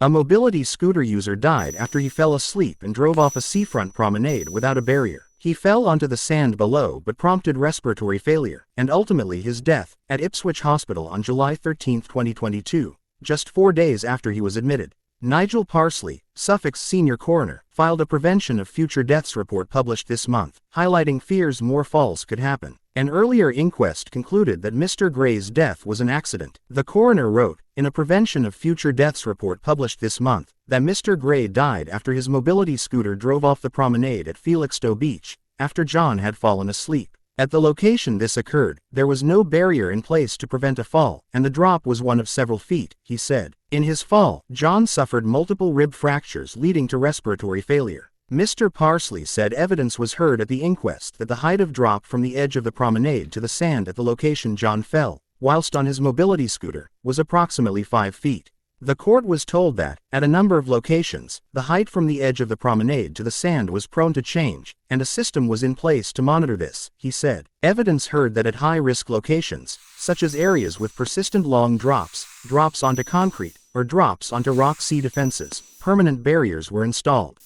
A mobility scooter user died after he fell asleep and drove off a seafront promenade without a barrier. He fell onto the sand below but prompted respiratory failure, and ultimately his death, at Ipswich Hospital on July 13, 2022, just 4 days after he was admitted. Nigel Parsley, Suffolk's senior coroner, filed a prevention of future deaths report published this month, highlighting fears more falls could happen. An earlier inquest concluded that Mr. Gray's death was an accident. The coroner wrote, in a prevention of future deaths report published this month, that Mr. Gray died after his mobility scooter drove off the promenade at Felixstowe Beach, after John had fallen asleep. At the location this occurred, there was no barrier in place to prevent a fall, and the drop was one of several feet, he said. In his fall, John suffered multiple rib fractures leading to respiratory failure. Mr. Parsley said evidence was heard at the inquest that the height of drop from the edge of the promenade to the sand at the location John fell, whilst on his mobility scooter, was approximately 5 feet. The court was told that, at a number of locations, the height from the edge of the promenade to the sand was prone to change, and a system was in place to monitor this, he said. Evidence heard that at high-risk locations, such as areas with persistent long drops, drops onto concrete, or drops onto rock sea defenses, permanent barriers were installed.